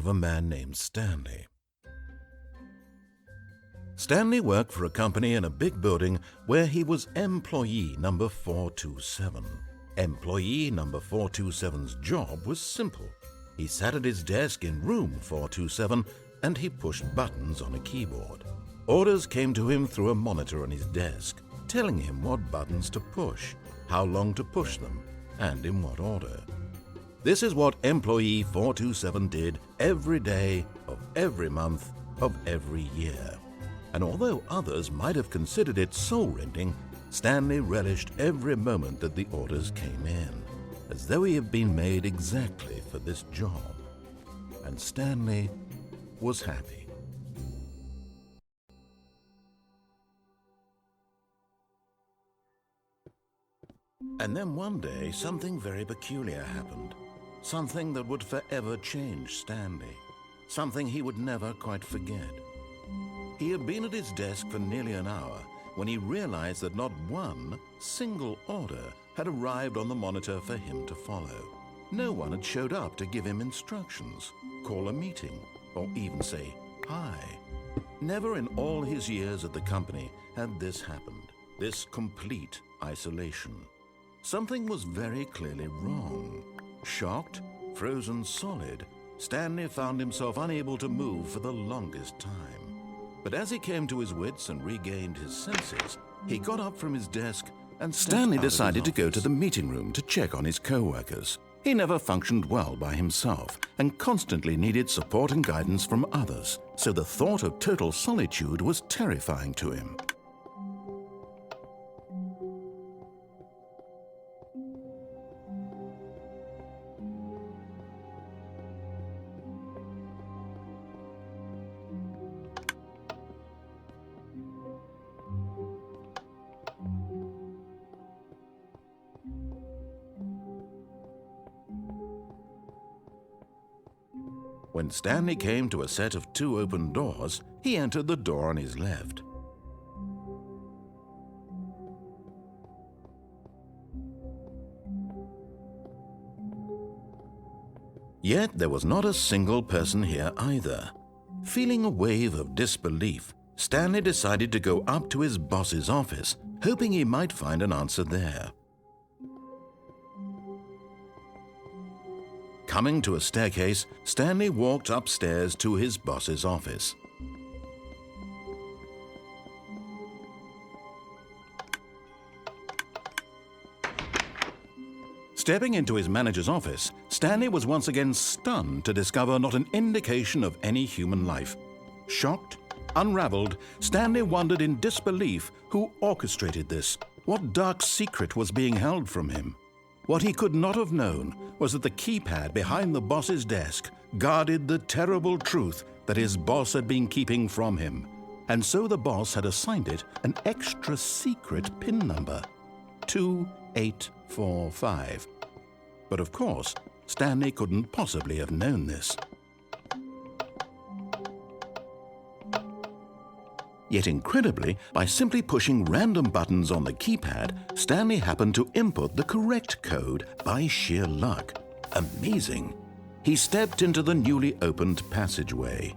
of a man named Stanley. Stanley worked for a company in a big building where he was employee number 427. Employee number 427's job was simple. He sat at his desk in room 427 and he pushed buttons on a keyboard. Orders came to him through a monitor on his desk, telling him what buttons to push, how long to push them, and in what order. This is what employee 427 did every day of every month of every year. And although others might have considered it soul-rending, Stanley relished every moment that the orders came in, as though he had been made exactly for this job. And Stanley was happy. And then one day, something very peculiar happened. Something that would forever change Stanley. Something he would never quite forget. He had been at his desk for nearly an hour when he realized that not one single order had arrived on the monitor for him to follow. No one had showed up to give him instructions, call a meeting, or even say hi. Never in all his years at the company had this happened, this complete isolation. Something was very clearly wrong. Shocked, frozen solid, Stanley found himself unable to move for the longest time. But as he came to his wits and regained his senses, he got up from his desk and Stanley decided to go to the meeting room to check on his co-workers. He never functioned well by himself and constantly needed support and guidance from others, so the thought of total solitude was terrifying to him. When Stanley came to a set of 2 open doors, he entered the door on his left. Yet there was not a single person here either. Feeling a wave of disbelief, Stanley decided to go up to his boss's office, hoping he might find an answer there. Coming to a staircase, Stanley walked upstairs to his boss's office. Stepping into his manager's office, Stanley was once again stunned to discover not an indication of any human life. Shocked, unraveled, Stanley wondered in disbelief who orchestrated this, what dark secret was being held from him. What he could not have known was that the keypad behind the boss's desk guarded the terrible truth that his boss had been keeping from him, and so the boss had assigned it an extra secret PIN number, 2845. But of course, Stanley couldn't possibly have known this. Yet incredibly, by simply pushing random buttons on the keypad, Stanley happened to input the correct code by sheer luck. Amazing! He stepped into the newly opened passageway.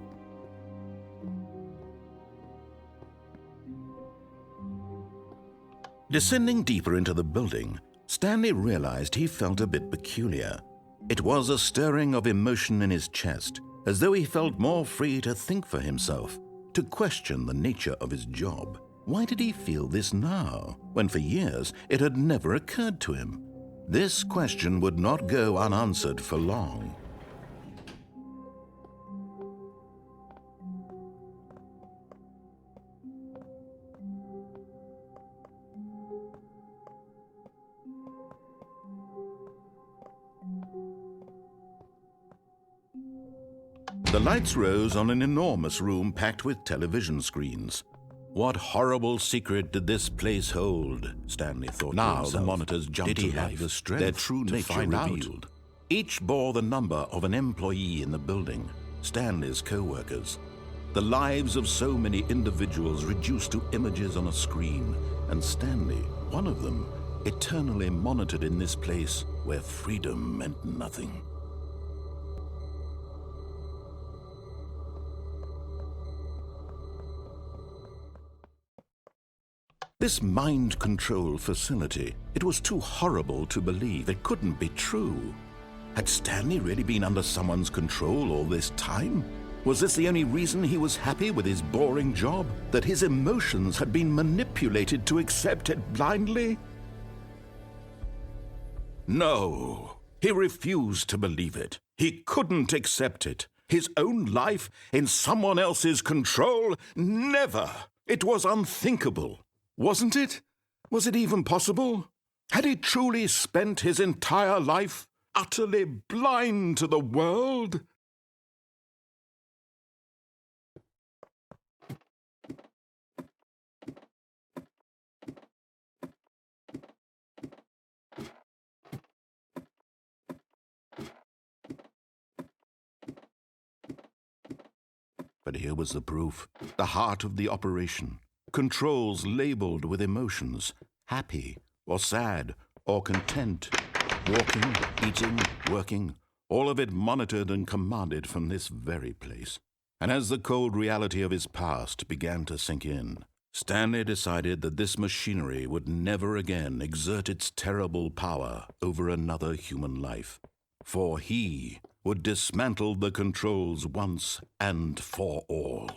Descending deeper into the building, Stanley realized he felt a bit peculiar. It was a stirring of emotion in his chest, as though he felt more free to think for himself, to question the nature of his job. Why did he feel this now, when for years it had never occurred to him? This question would not go unanswered for long. The lights rose on an enormous room packed with television screens. What horrible secret did this place hold? Stanley thought. Now the monitors jumped to life, their true nature revealed. Each bore the number of an employee in the building, Stanley's co-workers. The lives of so many individuals reduced to images on a screen, and Stanley, one of them, eternally monitored in this place where freedom meant nothing. This mind control facility, it was too horrible to believe. It couldn't be true. Had Stanley really been under someone's control all this time? Was this the only reason he was happy with his boring job? That his emotions had been manipulated to accept it blindly? No, he refused to believe it. He couldn't accept it. His own life in someone else's control? Never! It was unthinkable. Wasn't it? Was it even possible? Had he truly spent his entire life utterly blind to the world? But here was the proof, the heart of the operation. Controls labeled with emotions, happy or sad or content, walking, eating, working, all of it monitored and commanded from this very place. And as the cold reality of his past began to sink in, Stanley decided that this machinery would never again exert its terrible power over another human life. For he would dismantle the controls once and for all.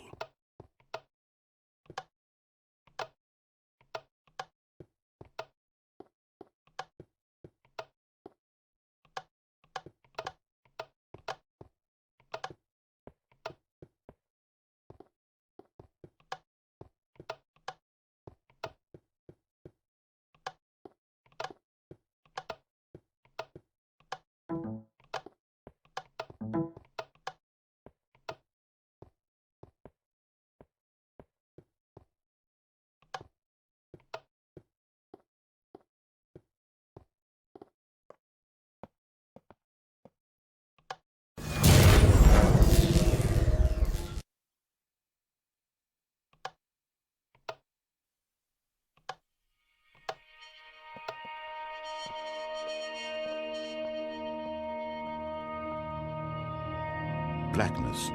Blackness,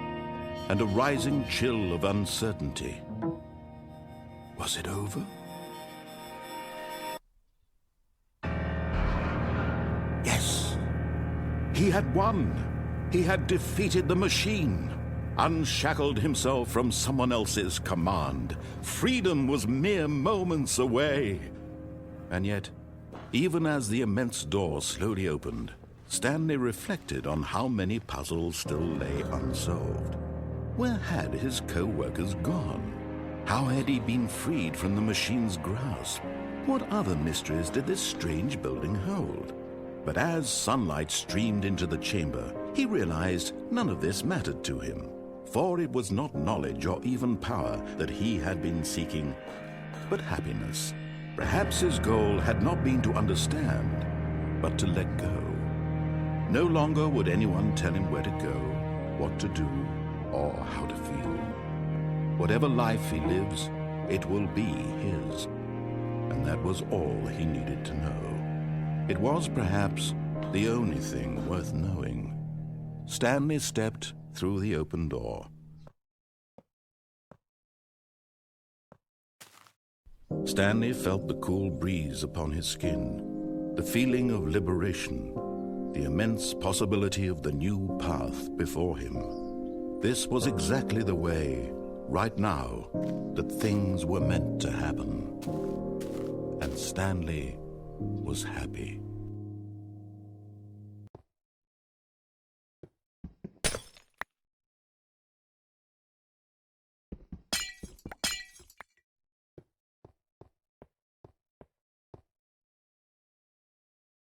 and a rising chill of uncertainty. Was it over? Yes! He had won! He had defeated the machine, unshackled himself from someone else's command. Freedom was mere moments away. And yet, even as the immense door slowly opened, Stanley reflected on how many puzzles still lay unsolved. Where had his co-workers gone? How had he been freed from the machine's grasp? What other mysteries did this strange building hold? But as sunlight streamed into the chamber, he realized none of this mattered to him, for it was not knowledge or even power that he had been seeking, but happiness. Perhaps his goal had not been to understand, but to let go. No longer would anyone tell him where to go, what to do, or how to feel. Whatever life he lives, it will be his. And that was all he needed to know. It was perhaps the only thing worth knowing. Stanley stepped through the open door. Stanley felt the cool breeze upon his skin, the feeling of liberation, the immense possibility of the new path before him. This was exactly the way, right now, that things were meant to happen. And Stanley was happy.